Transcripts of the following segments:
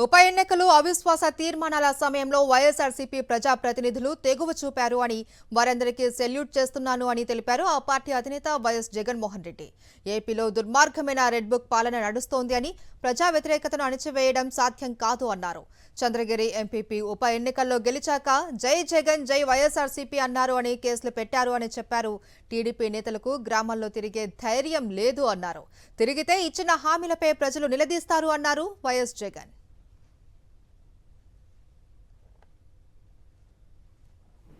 ఉప ఎన్నికలు అవిశ్వాస తీర్మానాల సమయంలో వైఎస్ఆర్సీపీ ప్రజాప్రతినిధులు తెగువ చూపారు అని వారందరికీ సెల్యూట్ చేస్తున్నాను అని తెలిపారు ఆ పార్టీ అధినేత వైఎస్ జగన్మోహన్ రెడ్డి. ఏపీలో దుర్మార్గమైన రెడ్ బుక్ పాలన నడుస్తోంది అని ప్రజా వ్యతిరేకతను అణిచివేయడం సాధ్యం కాదు అన్నారు. చంద్రగిరి ఎంపీపీ ఉప ఎన్నికల్లో గెలిచాక జై జగన్ జై వైఎస్ఆర్సీపీ అన్నారు అని కేసులు పెట్టారు అని చెప్పారు. టీడీపీ నేతలకు గ్రామాల్లో తిరిగే ధైర్యం లేదు అన్నారు. తిరిగితే ఇచ్చిన హామీలపై ప్రజలు నిలదీస్తారు అన్నారు వైఎస్ జగన్.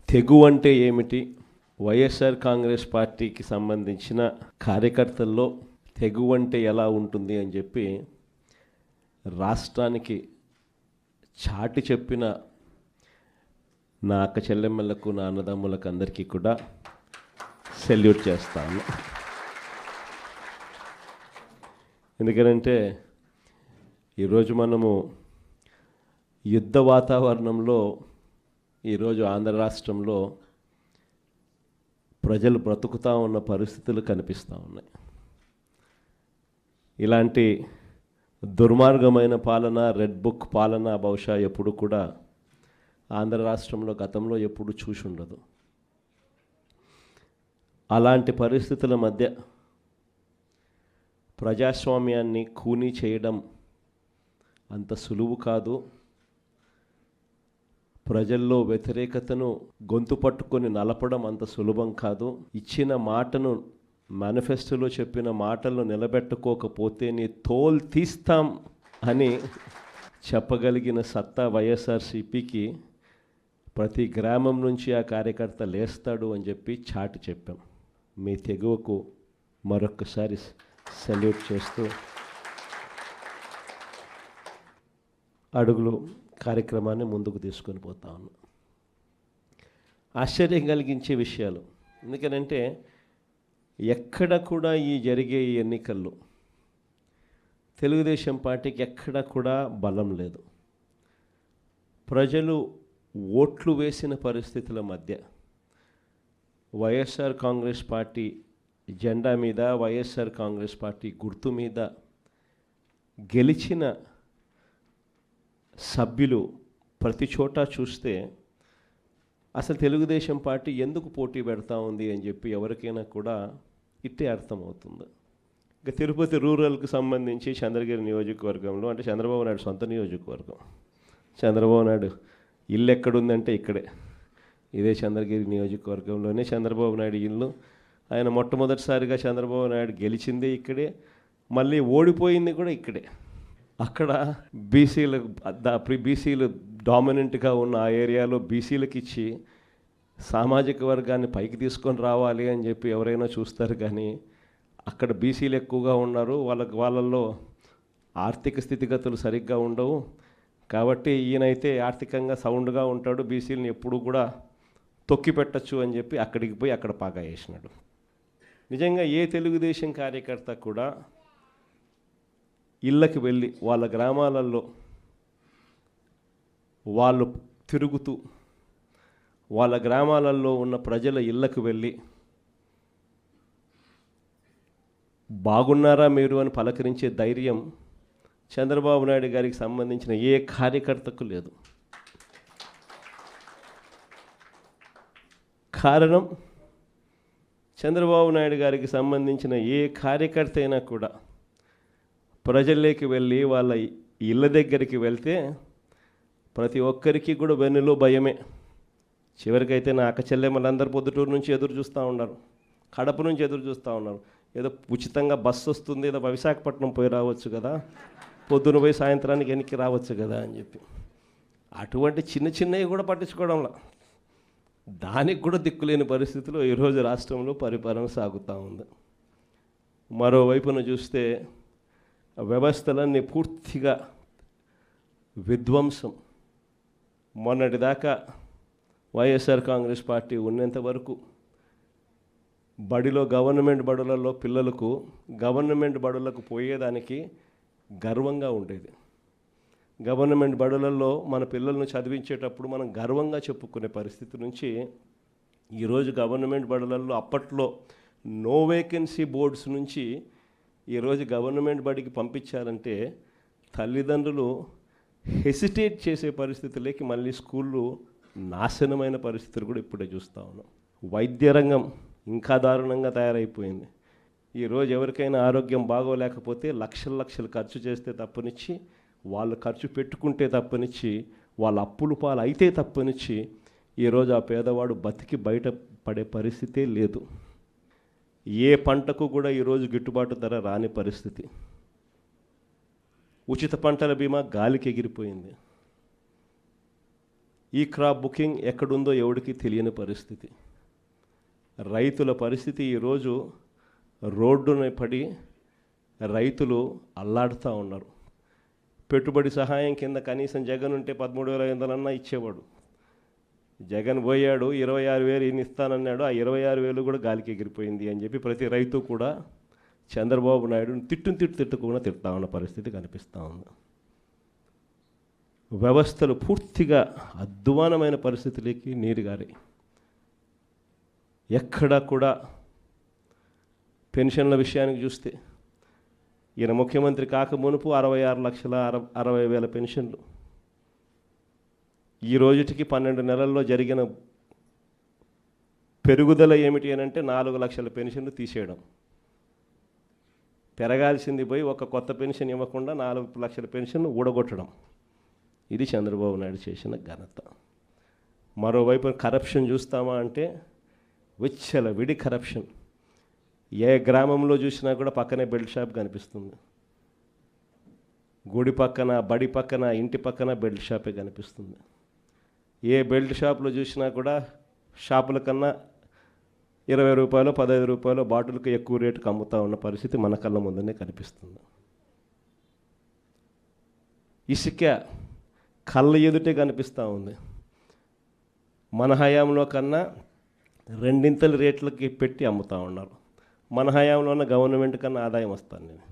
తెగు అంటే ఏమిటి, వైఎస్ఆర్ కాంగ్రెస్ పార్టీకి సంబంధించిన కార్యకర్తల్లో తెగు అంటే ఎలా ఉంటుంది అని చెప్పి రాష్ట్రానికి చాటి చెప్పిన నా అక్క చెల్లెమ్మలకు, నా అన్నదమ్ములకు అందరికీ కూడా సెల్యూట్ చేస్తాను. ఎందుకంటే ఈరోజు మనము యుద్ధ వాతావరణంలో ఈరోజు ఆంధ్ర రాష్ట్రంలో ప్రజలు బ్రతుకుతూ ఉన్న పరిస్థితులు కనిపిస్తూ ఉన్నాయి. ఇలాంటి దుర్మార్గమైన పాలన, రెడ్ బుక్ పాలన బహుశా ఎప్పుడు కూడా ఆంధ్ర రాష్ట్రంలో గతంలో ఎప్పుడు చూసి ఉండదు. అలాంటి పరిస్థితుల మధ్య ప్రజాస్వామ్యాన్ని ఖూనీ చేయడం అంత సులువు కాదు. ప్రజల్లో వ్యతిరేకతను గొంతు పట్టుకొని నలపడం అంత సులభం కాదు. ఇచ్చిన మాటను, మేనిఫెస్టోలో చెప్పిన మాటలను నిలబెట్టుకోకపోతే నీ తోలు తీస్తాం అని చెప్పగలిగిన సత్తా వైఎస్ఆర్సీపీకి ప్రతి గ్రామం నుంచి ఆ కార్యకర్త లేస్తాడు అని చెప్పి చాటి చెప్పాం. మీ తెగువకు మరొక్కసారి సెల్యూట్ చేస్తూ అడుగులు కార్యక్రమాన్ని ముందుకు తీసుకొని పోతా ఉన్నాం. ఆశ్చర్యం కలిగించే విషయాలు. ఎందుకనంటే ఎక్కడ కూడా ఈ జరిగే ఈ ఎన్నికల్లో తెలుగుదేశం పార్టీకి ఎక్కడ కూడా బలం లేదు. ప్రజలు ఓట్లు వేసిన పరిస్థితుల మధ్య వైఎస్ఆర్ కాంగ్రెస్ పార్టీ జెండా మీద, వైఎస్ఆర్ కాంగ్రెస్ పార్టీ గుర్తు మీద గెలిచిన సభ్యులు ప్రతి చోట చూస్తే అసలు తెలుగుదేశం పార్టీ ఎందుకు పోటీ పెడతా ఉంది అని చెప్పి ఎవరికైనా కూడా ఇట్టే అర్థమవుతుంది. ఇంకా తిరుపతి రూరల్కి సంబంధించి చంద్రగిరి నియోజకవర్గంలో, అంటే చంద్రబాబు నాయుడు సొంత నియోజకవర్గం, చంద్రబాబు నాయుడు ఇల్లు ఎక్కడుందంటే ఇక్కడే, ఇదే చంద్రగిరి నియోజకవర్గంలోనే చంద్రబాబు నాయుడు ఇల్లు. ఆయన మొట్టమొదటిసారిగా చంద్రబాబు నాయుడు గెలిచిందే ఇక్కడే, మళ్ళీ ఓడిపోయింది కూడా ఇక్కడే. అక్కడ బీసీలు డామినెంట్గా ఉన్న ఆ ఏరియాలో బీసీలకు ఇచ్చి సామాజిక వర్గాన్ని పైకి తీసుకొని రావాలి అని చెప్పి ఎవరైనా చూస్తారు. కానీ అక్కడ బీసీలు ఎక్కువగా ఉన్నారు, వాళ్ళల్లో ఆర్థిక స్థితిగతులు సరిగ్గా ఉండవు. కాబట్టి ఈయనైతే ఆర్థికంగా సౌండ్గా ఉంటాడు, బీసీలను ఎప్పుడు కూడా తొక్కి పెట్టచ్చు అని చెప్పి అక్కడికి పోయి అక్కడ పాగా వేసినాడు. నిజంగా ఏ తెలుగుదేశం కార్యకర్త కూడా ఇళ్ళకి వెళ్ళి వాళ్ళ గ్రామాలలో వాళ్ళు తిరుగుతూ వాళ్ళ గ్రామాలలో ఉన్న ప్రజల ఇళ్ళకు వెళ్ళి బాగున్నారా మీరు అని పలకరించే ధైర్యం చంద్రబాబు నాయుడు గారికి సంబంధించిన ఏ కార్యకర్తకు లేదు. కారణం, చంద్రబాబు నాయుడు గారికి సంబంధించిన ఏ కార్యకర్త అయినా కూడా ప్రజల్లోకి వెళ్ళి వాళ్ళ ఇళ్ళ దగ్గరికి వెళ్తే ప్రతి ఒక్కరికి కూడా వెన్నులో భయమే. చివరికైతే నా అక్క చెల్లెమ్మలందరూ పొద్దుటూరు నుంచి ఎదురు చూస్తూ ఉన్నారు, కడప నుంచి ఎదురు చూస్తూ ఉన్నారు. ఏదో ఉచితంగా బస్సు వస్తుంది, ఏదో విశాఖపట్నం పోయి రావచ్చు కదా, పొద్దున పోయి సాయంత్రానికి వెనక్కి రావచ్చు కదా అని చెప్పి. అటువంటి చిన్న చిన్నవి కూడా పట్టించుకోవడంలా, దానికి కూడా దిక్కులేని పరిస్థితిలో ఈరోజు రాష్ట్రంలో పరిపాలన సాగుతూ ఉంది. మరోవైపున చూస్తే వ్యవస్థలన్నీ పూర్తిగా విధ్వంసం. మొన్నటిదాకా వైఎస్ఆర్ కాంగ్రెస్ పార్టీ ఉన్నంత వరకు గవర్నమెంట్ బడులలో పిల్లలకు గవర్నమెంట్ బడులకు పోయేదానికి గర్వంగా ఉండేది. గవర్నమెంట్ బడులలో మన పిల్లలను చదివించేటప్పుడు మనం గర్వంగా చెప్పుకునే పరిస్థితి నుంచి ఈరోజు గవర్నమెంట్ బడులలో అప్పట్లో నో వేకెన్సీ బోర్డ్స్ నుంచి ఈరోజు గవర్నమెంట్ బడికి పంపించారంటే తల్లిదండ్రులు హెసిటేట్ చేసే పరిస్థితులకి మళ్ళీ స్కూళ్ళు నాశనమైన పరిస్థితులు కూడా ఇప్పుడే చూస్తూ ఉన్నాం. వైద్య రంగం ఇంకా దారుణంగా తయారైపోయింది. ఈరోజు ఎవరికైనా ఆరోగ్యం బాగోలేకపోతే లక్షలు ఖర్చు చేస్తే తప్పనిచ్చి, వాళ్ళు ఖర్చు పెట్టుకుంటే తప్పనిచ్చి, వాళ్ళ అప్పులు పాలు అయితే తప్పనిచ్చి ఈరోజు ఆ పేదవాడు బతికి బయట పడే పరిస్థితే లేదు. ఏ పంటకు కూడా ఈరోజు గిట్టుబాటు ధర రాని పరిస్థితి. ఉచిత పంటల బీమా గాలికి ఎగిరిపోయింది. ఈ క్రాప్ బుకింగ్ ఎక్కడుందో ఎవడికి తెలియని పరిస్థితి. రైతుల పరిస్థితి ఈరోజు రోడ్డున పడి రైతులు అల్లాడుతూ ఉన్నారు. పెట్టుబడి సహాయం కింద కనీసం జగన్ ఉంటే 13,500 ఇచ్చేవాడు. జగన్ పోయాడు, 26,000 ఈయన ఇస్తానన్నాడు. ఆ 26,000 కూడా గాలికి ఎగిరిపోయింది అని చెప్పి ప్రతి రైతు కూడా చంద్రబాబు నాయుడుని తిట్టుకుండా తిడతా ఉన్న పరిస్థితి కనిపిస్తూ ఉంది. వ్యవస్థలు పూర్తిగా అధ్వానమైన పరిస్థితులకి నీరుగారాయి. ఎక్కడా కూడా పెన్షన్ల విషయానికి చూస్తే ఈయన ముఖ్యమంత్రి కాక మునుపు 66,60,000 పెన్షన్లు. ఈ రోజుటికి 12 నెలల్లో జరిగిన పెరుగుదల ఏమిటి అని అంటే 4 లక్షల పెన్షన్లు తీసేయడం. పెరగాల్సింది పోయి ఒక కొత్త పెన్షన్ ఇవ్వకుండా 4 లక్షల పెన్షన్ ఊడగొట్టడం. ఇది చంద్రబాబు నాయుడు చేసిన ఘనత. మరోవైపు కరప్షన్ చూస్తామా అంటే విడి కరప్షన్. ఏ గ్రామంలో చూసినా కూడా పక్కనే బెల్ట్ షాప్ కనిపిస్తుంది. గుడి పక్కన, బడి పక్కన, ఇంటి పక్కన బెల్ట్ షాపే కనిపిస్తుంది. ఏ బెల్ట్ షాప్లో చూసినా కూడా షాపుల కన్నా 20 రూపాయలు, 15 రూపాయలు బాటిల్కి ఎక్కువ రేటుకి అమ్ముతూ ఉన్న పరిస్థితి మన కళ్ళ ముందునే కనిపిస్తుంది. ఇసుక కళ్ళ ఎదుటే కనిపిస్తూ ఉంది. మన హయాంలో కన్నా 2 రేట్లకి పెట్టి అమ్ముతూ ఉన్నారు. మన హయాంలో ఉన్న గవర్నమెంట్ కన్నా ఆదాయం వస్తాను నేను.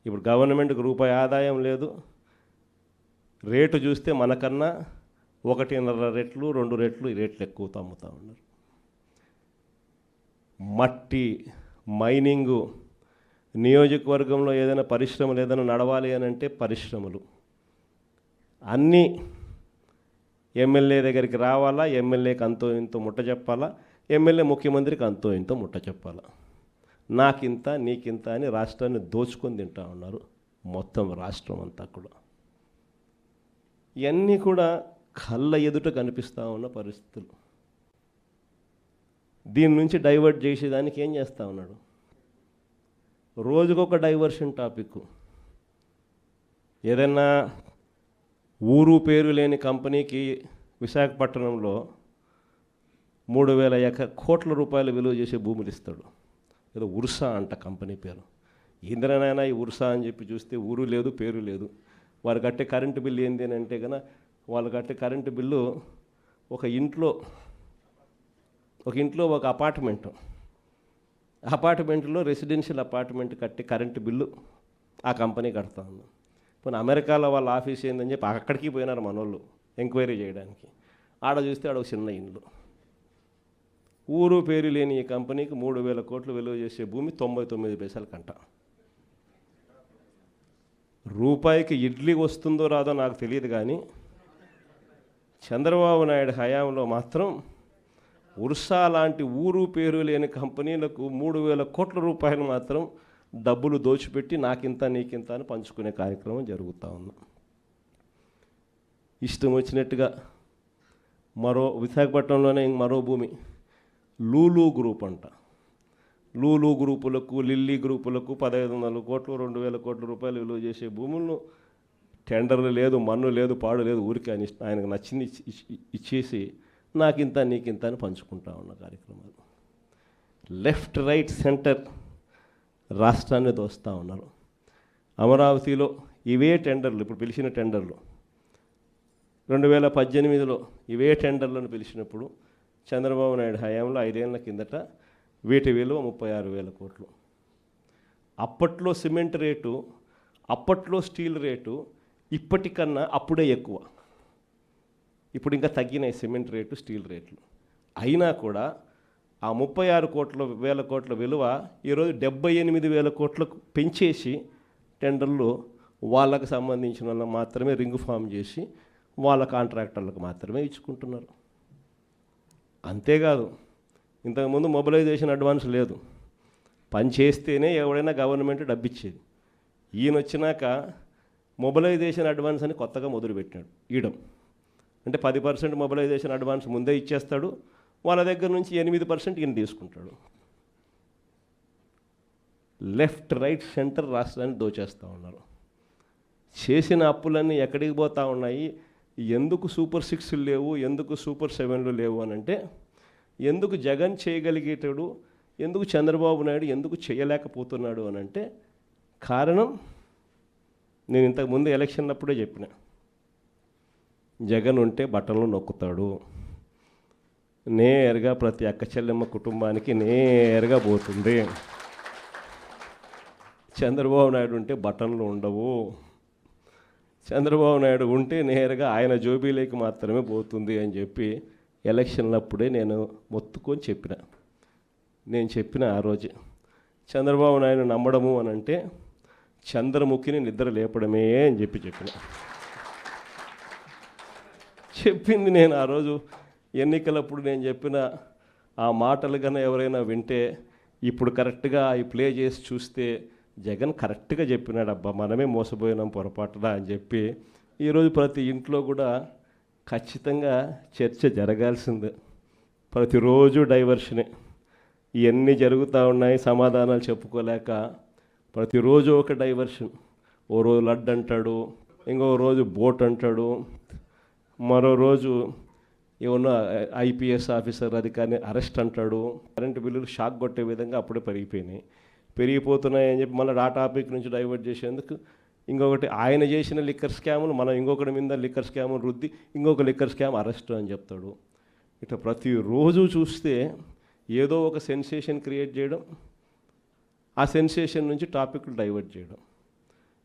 ఇప్పుడు గవర్నమెంట్కి రూపాయి ఆదాయం లేదు. రేటు చూస్తే మనకన్నా 1.5 రెట్లు, 2 రెట్లు ఈ రేట్లు ఎక్కువతో అమ్ముతూ ఉన్నారు. మట్టి మైనింగు, నియోజకవర్గంలో ఏదైనా పరిశ్రమలు ఏదైనా నడవాలి అని అంటే పరిశ్రమలు అన్నీ ఎమ్మెల్యే దగ్గరికి రావాలా, ఎమ్మెల్యేకి అంతో ఇంతో ముట్ట చెప్పాలా, ఎమ్మెల్యే ముఖ్యమంత్రికి అంతో ఇంతో ముట్ట చెప్పాలా. నాకింత నీకింత అని రాష్ట్రాన్ని దోచుకొని తింటా ఉన్నారు మొత్తం రాష్ట్రం అంతా కూడా. ఇవన్నీ కూడా కళ్ళ ఎదుట కనిపిస్తూ ఉన్న పరిస్థితులు. దీని నుంచి డైవర్ట్ చేసేదానికి ఏం చేస్తూ ఉన్నాడు? రోజుకొక డైవర్షన్ టాపిక్. ఏదైనా ఊరు పేరు లేని కంపెనీకి విశాఖపట్నంలో 3,000 కోట్ల రూపాయలు విలువ చేసే భూములు ఇస్తాడు. ఏదో ఉర్సా అంట కంపెనీ పేరు. ఇంద్రనైనా ఈ ఉర్సా అని చెప్పి చూస్తే ఊరు లేదు, పేరు లేదు. వారు కట్టే కరెంటు బిల్లు ఏంటి అని అంటే కనుక వాళ్ళు కట్టే కరెంటు బిల్లు ఒక ఇంట్లో ఒక అపార్ట్మెంట్లో రెసిడెన్షియల్ అపార్ట్మెంట్ కట్టే కరెంటు బిల్లు ఆ కంపెనీ కడతా ఉంది. పోనీ అమెరికాలో వాళ్ళ ఆఫీస్ ఏందని చెప్పి అక్కడికి పోయినారు మనోళ్ళు ఎంక్వైరీ చేయడానికి. ఆడ చూస్తే ఆడ ఒక చిన్న ఇండ్లు. ఊరు పేరు లేని ఈ కంపెనీకి 3,000 కోట్లు విలువ చేసే భూమి 99 పైసలకంట. రూపాయికి ఇడ్లీ వస్తుందో రాదో నాకు తెలియదు, కానీ చంద్రబాబు నాయుడు హయాంలో మాత్రం ఉర్సా లాంటి ఊరు పేరు లేని కంపెనీలకు 3,000 కోట్ల రూపాయలు మాత్రం డబ్బులు దోచిపెట్టి నాకింత నీకింత అని పంచుకునే కార్యక్రమం జరుగుతూ ఉంది. ఇష్టం వచ్చినట్టుగా విశాఖపట్నంలోనే మరో భూమి లూలు గ్రూప్ అంట. లూలు గ్రూపులకు, లిల్లీ గ్రూపులకు 1,500 కోట్లు, 2,000 కోట్ల రూపాయలు విలువ చేసే భూములను టెండర్లు లేదు, మన్ను లేదు, పాడు లేదు, ఊరికి ఆయనకు నచ్చింది ఇచ్చేసి నాకింత నీకింత అని పంచుకుంటా ఉన్న కార్యక్రమాలు. లెఫ్ట్ రైట్ సెంటర్ రాష్ట్రాన్ని దోస్తూ ఉన్నారు. అమరావతిలో ఇవే టెండర్లు, ఇప్పుడు పిలిచిన టెండర్లు 2018లో ఇవే టెండర్లను పిలిచినప్పుడు చంద్రబాబు నాయుడు హయాంలో 5 ఏళ్ల కిందట వీటి విలువ 36,000 కోట్లు. అప్పట్లో సిమెంట్ రేటు, అప్పట్లో స్టీల్ రేటు ఇప్పటికన్నా అప్పుడే ఎక్కువ. ఇప్పుడు ఇంకా తగ్గినాయి సిమెంట్ రేటు, స్టీల్ రేట్లు. అయినా కూడా ఆ 36,000 కోట్ల విలువ ఈరోజు 78,000 కోట్లకు పెంచేసి టెండర్లు వాళ్ళకు సంబంధించిన వాళ్ళకి మాత్రమే రింగ్ ఫామ్ చేసి వాళ్ళ కాంట్రాక్టర్లకు మాత్రమే ఇచ్చుకుంటున్నారు. అంతేకాదు, ఇంతకుముందు మొబిలైజేషన్ అడ్వాన్స్ లేదు, పని చేస్తేనే ఎవడైనా గవర్నమెంట్ డబ్బిచ్చేది. ఈయన వచ్చినాక మొబిలైజేషన్ అడ్వాన్స్ అని కొత్తగా మొదలుపెట్టినాడు ఇయడం. అంటే 10% మొబిలైజేషన్ అడ్వాన్స్ ముందే ఇచ్చేస్తాడు, వాళ్ళ దగ్గర నుంచి 8% ఈయన తీసుకుంటాడు. లెఫ్ట్ రైట్ సెంటర్ రాష్ట్రాన్ని దోచేస్తూ ఉన్నారు. చేసిన అప్పులన్నీ ఎక్కడికి పోతూ ఉన్నాయి? ఎందుకు సూపర్ 6 లేవు, ఎందుకు సూపర్ 7 లేవు అని అంటే, ఎందుకు జగన్ చేయగలిగేటాడు, ఎందుకు చంద్రబాబు నాయుడు ఎందుకు చేయలేకపోతున్నాడు అని అంటే కారణం నేను ఇంతకుముందు ఎలక్షన్ అప్పుడే చెప్పిన, జగన్ ఉంటే బట్టలు నొక్కుతాడు, నేరుగా ప్రతి అక్క చెల్లెమ్మ కుటుంబానికి నేరుగా పోతుంది. చంద్రబాబు నాయుడు ఉంటే బటన్లు ఉండవు, చంద్రబాబు నాయుడు ఉంటే నేరుగా ఆయన జోబీలోకి మాత్రమే పోతుంది అని చెప్పి ఎలక్షన్లప్పుడే నేను మొత్తుకొని చెప్పిన. నేను చెప్పిన ఆ రోజు చంద్రబాబు నాయుడు నమ్మడము అని అంటే చంద్రముఖిని నిద్ర లేపడమే అని చెప్పిన. చెప్పింది నేను ఆ రోజు ఎన్నికలప్పుడు నేను చెప్పిన ఆ మాటలు కన్నా ఎవరైనా వింటే ఇప్పుడు కరెక్ట్గా అవి ప్లే చేసి చూస్తే జగన్ కరెక్ట్గా చెప్పినాడు, అబ్బా మనమే మోసపోయినాం పొరపాటున అని చెప్పి. ఈరోజు ప్రతి ఇంట్లో కూడా ఖచ్చితంగా చర్చ జరగాల్సిందే. ప్రతిరోజు డైవర్షనే, ఇవన్నీ జరుగుతూ ఉన్నాయి, సమాధానాలు చెప్పుకోలేక ప్రతిరోజు ఒక డైవర్షన్. ఓ రోజు లడ్డు అంటాడు, ఇంకో రోజు బోట్ అంటాడు, మరో రోజు ఏమన్నా ఐపీఎస్ ఆఫీసర్ అధికారిని అరెస్ట్ అంటాడు. కరెంటు బిల్లులు షాక్ కొట్టే విధంగా అప్పుడే పెరిగిపోతున్నాయి అని చెప్పి మళ్ళీ ఆ టాపిక్ నుంచి డైవర్ట్ చేసేందుకు ఇంకొకటి ఆయన చేసిన లిక్కర్ స్కాములు మనం ఇంకొకటి మీద లిక్కర్ స్కాములు రుద్ది ఇంకొక లిక్కర్ స్కామ్ అరెస్ట్ అని చెప్తాడు. ఇట్లా ప్రతిరోజు చూస్తే ఏదో ఒక సెన్సేషన్ క్రియేట్ చేయడం, ఆ సెన్సేషన్ నుంచి టాపిక్లు డైవర్ట్ చేయడం.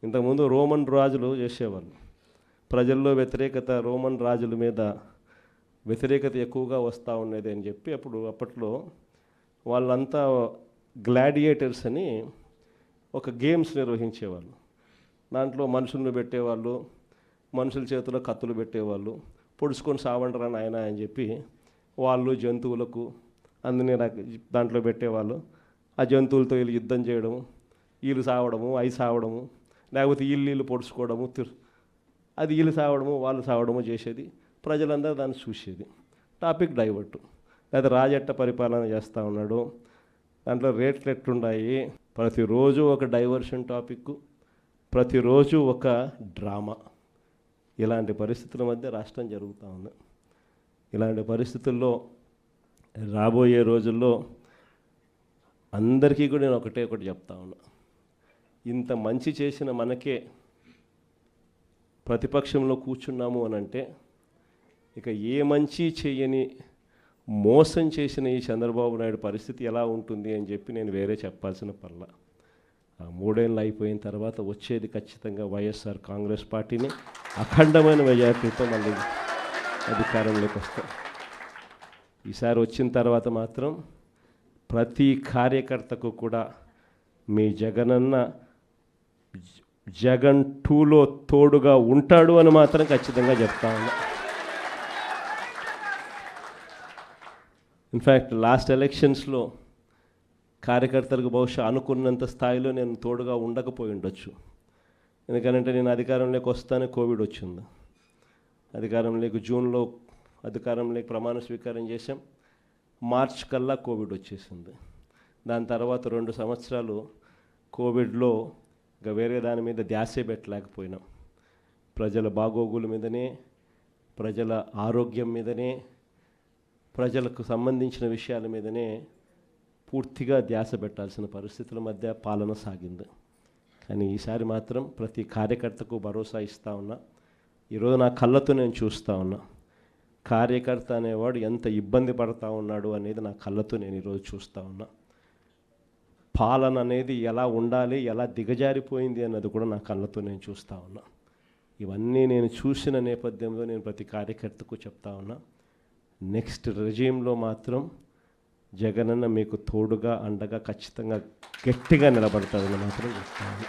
ఇంతకుముందు రోమన్ రాజులు చేసేవాళ్ళు, ప్రజల్లో వ్యతిరేకత, రోమన్ రాజుల మీద వ్యతిరేకత ఎక్కువగా వస్తూ ఉండేది అని చెప్పి అప్పట్లో వాళ్ళంతా గ్లాడియేటర్స్ అని ఒక గేమ్స్ నిర్వహించేవాళ్ళు. దాంట్లో మనుషులను పెట్టేవాళ్ళు, మనుషుల చేతిలో కత్తులు పెట్టేవాళ్ళు, పొడుచుకొని సావంటరా నాయన అని చెప్పి వాళ్ళు జంతువులకు అందరినీ దాంట్లో పెట్టేవాళ్ళు. ఆ జంతువులతో వీళ్ళు యుద్ధం చేయడము, వీళ్ళు సావడము, అవి సావడము, లేకపోతే వీళ్ళు పొడుచుకోవడము, అది వీళ్ళు సావడము వాళ్ళు సావడము చేసేది. ప్రజలందరూ దాన్ని చూసేది. టాపిక్ డైవర్టు. లేదా రాజట్ట పరిపాలన చేస్తూ ఉన్నాడు, దాంట్లో రేట్లు ఎట్లున్నాయి, ప్రతిరోజు ఒక డైవర్షన్ టాపిక్, ప్రతిరోజు ఒక డ్రామా. ఇలాంటి పరిస్థితుల మధ్య రాష్ట్రం జరుగుతూ ఉంది. ఇలాంటి పరిస్థితుల్లో రాబోయే రోజుల్లో అందరికీ కూడా నేను ఒకటి చెప్తా ఉన్నా, ఇంత మంచి చేసిన మనకే ప్రతిపక్షంలో కూర్చున్నాము అని అంటే ఇక ఏ మంచి చేయని మోసం చేసిన ఈ చంద్రబాబు నాయుడు పరిస్థితి ఎలా ఉంటుంది అని చెప్పి నేను వేరే చెప్పాల్సిన పనిలా. ఆ 3 ఏళ్ళు అయిపోయిన తర్వాత వచ్చేది ఖచ్చితంగా వైఎస్ఆర్ కాంగ్రెస్ పార్టీని అఖండమైన మెజార్టీతో మళ్ళీ అధికారంలోకి వస్తాం. ఈసారి వచ్చిన తర్వాత మాత్రం ప్రతి కార్యకర్తకు కూడా మీ జగనన్న జగన్ 2లో తోడుగా ఉంటాడు అని మాత్రం ఖచ్చితంగా చెప్తా ఉన్నా. ఇన్ఫ్యాక్ట్ లాస్ట్ ఎలక్షన్స్లో కార్యకర్తలకు బహుశా అనుకున్నంత స్థాయిలో నేను తోడుగా ఉండకపోయి ఉండొచ్చు. ఎందుకంటే నేను అధికారంలోకి వస్తానే కోవిడ్ వచ్చింది. అధికారంలోకి జూన్లో అధికారంలోకి ప్రమాణ స్వీకారం చేశాం, మార్చ్ కల్లా కోవిడ్ వచ్చేసింది. దాని తర్వాత 2 సంవత్సరాలు కోవిడ్లో ఇంకా వేరే దాని మీద ధ్యాసే పెట్టలేకపోయినాం. ప్రజల బాగోగుల మీదనే, ప్రజల ఆరోగ్యం మీదనే, ప్రజలకు సంబంధించిన విషయాల మీదనే పూర్తిగా ధ్యాస పెట్టాల్సిన పరిస్థితుల మధ్య పాలన సాగింది. కానీ ఈసారి మాత్రం ప్రతి కార్యకర్తకు భరోసా ఇస్తూ ఉన్నా. ఈరోజు నా కళ్ళతో నేను చూస్తూ ఉన్నా, కార్యకర్త అనేవాడు ఎంత ఇబ్బంది పడతా ఉన్నాడు అనేది నా కళ్ళతో నేను ఈరోజు చూస్తూ ఉన్నా. పాలన అనేది ఎలా ఉండాలి, ఎలా దిగజారిపోయింది అన్నది కూడా నా కళ్ళతో నేను చూస్తూ ఉన్నా. ఇవన్నీ నేను చూసిన నేపథ్యంలో నేను ప్రతి కార్యకర్తకు చెప్తా ఉన్నా, నెక్స్ట్ రెజీమ్లో మాత్రం జగనన్న మీకు తోడుగా అండగా ఖచ్చితంగా గట్టిగా నిలబడతాడని మాత్రం చెప్తాను.